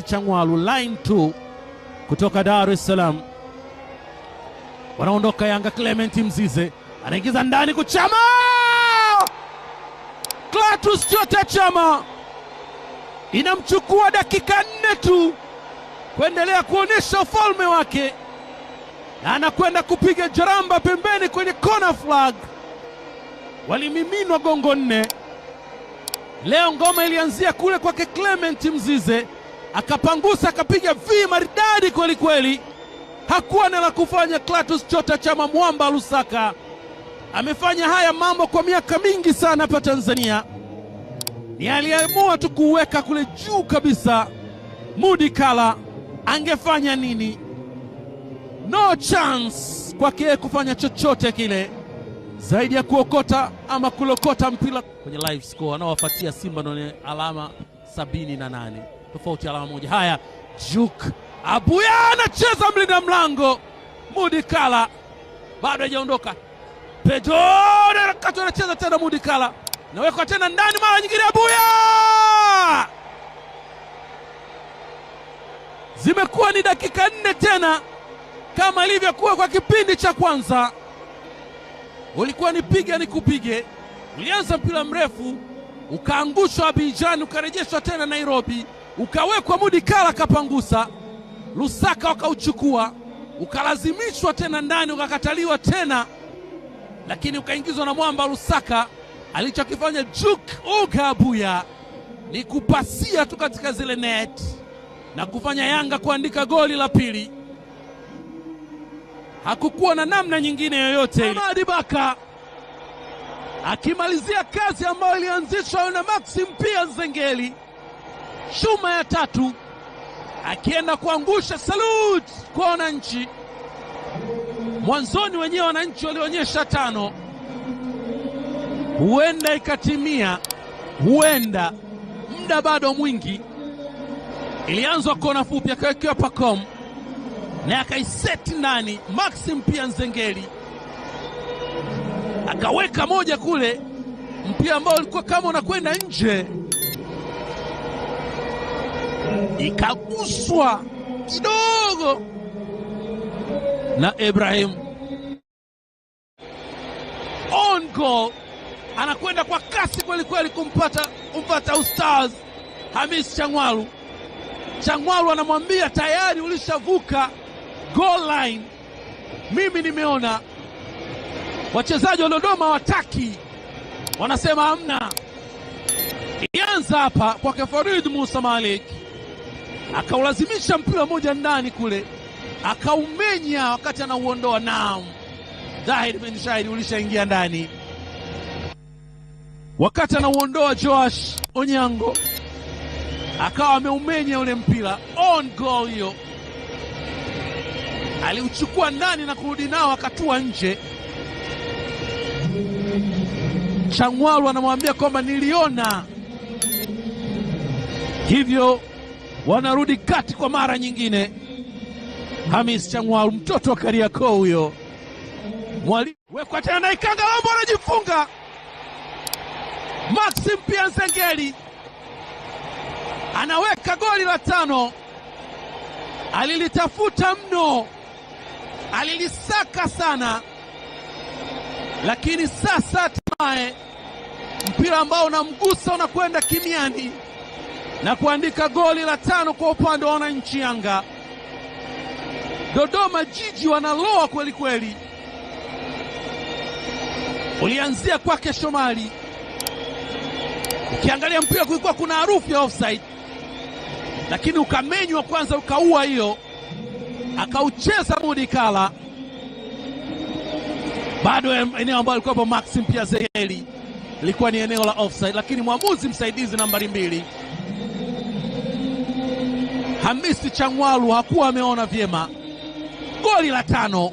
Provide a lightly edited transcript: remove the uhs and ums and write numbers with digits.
Changwalu, line 2 kutoka Dar es Salaam. Wanaondoka Yanga. Clement Mzize anaingiza ndani kuchama. Clatous Chota Chama inamchukua dakika 4 tu kuendelea kuonesha ufalme wake, na anakwenda kupiga jaramba pembeni kwenye corner flag. Walimiminwa gongo 4. Leo ngoma ilianzia kule kwake Clement Mzize, akapangusa akapiga vi maridadi kweli kweli. Hakuwa na la kufanya Clatous Chota Chama. Mwamba Lusaka amefanya haya mambo kwa miaka mingi sana hapa Tanzania, ni aliamua tu kuweka kule juu kabisa. Mudi Kala angefanya nini? No chance kwake kufanya chochote kile zaidi ya kuokota ama kulokota mpira. Kwenye live score anaowafuatia Simba ndio alama 78, tofauti alama moja. Haya, Juk Abuya anacheza mlinda mlango. Mudi Kala bado hajaondoka. Pedro anacheza tena. Mudi Kala nawekwa tena ndani mara nyingine. Abuya! Zimekuwa ni dakika 4 tena kama ilivyokuwa kwa kipindi cha kwanza. Ulikuwa ni piga ni kupige. Ulianza mpira mrefu, ukaangushwa Abidjan, ukarejeshwa tena Nairobi, ukawekwa Mudi Kala kapangusa. Lusaka wakauchukua, ukalazimishwa tena ndani, ukakataliwa tena, lakini ukaingizwa na mwamba Lusaka. Alichokifanya Juk Abuya ni kupasia tu katika zile net na kufanya Yanga kuandika goli la pili. Hakukuwa na namna nyingine yoyote. Hamadi Baka akimalizia kazi ambayo ilianzishwa na Maxim Pia Nzengeli, shuma ya 3, akienda kuangusha salute kwa wananchi. Mwanzoni wenyewe wananchi walionyesha 5, huenda ikatimia, huenda muda bado mwingi. Ilianzwa kona fupi, akawekewa Pacom na akaiseti ndani. Maxim Pia Nzengeli akaweka moja kule, mpira ambao ulikuwa kama unakwenda nje, ikaguswa kidogo na Ibrahim. On goal, anakwenda kwa kasi kweli kweli kumpata Ustaz Hamis Changwalu. Changwalu anamwambia tayari ulishavuka goal line. Mimi nimeona wachezaji wa Dodoma wataki, wanasema hamna. Ianza hapa kwa Farid Musa Malik, akaulazimisha mpira moja ndani kule, akaumenya wakati anauondoa. Naam, dhahiri bin shahidi ulishaingia ndani. Wakati anauondoa Joash Onyango, akawa ameumenya ule mpira. On goal hiyo, aliuchukua ndani na kurudi nao, akatua nje. Changwalu anamwambia kwamba niliona hivyo. Wanarudi kati kwa mara nyingine. Hamis Changwalu, mtoto wa Kariakoo huyo. Mwalimu wekwa tena na Ikanga Lombo anajifunga. Maxim Pia Nzengeli anaweka goli la 5. Alilitafuta mno, alilisaka sana, lakini sasa hatimaye mpira ambao unamgusa unakwenda kimiani na kuandika goli la 5 kwa upande wa wananchi Yanga. Dodoma Jiji wanaloa kweli kweli. Ulianzia kwake Shomari, ukiangalia mpira kulikuwa kuna harufu ya offside, lakini ukamenywa kwanza, ukaua hiyo, akaucheza Mudi Kala. Bado eneo ambalo alikuwa Maxim Pia Nzengeli ilikuwa ni eneo la offside, lakini mwamuzi msaidizi nambari 2 Hamisi Changwalu hakuwa ameona vyema. Goli la 5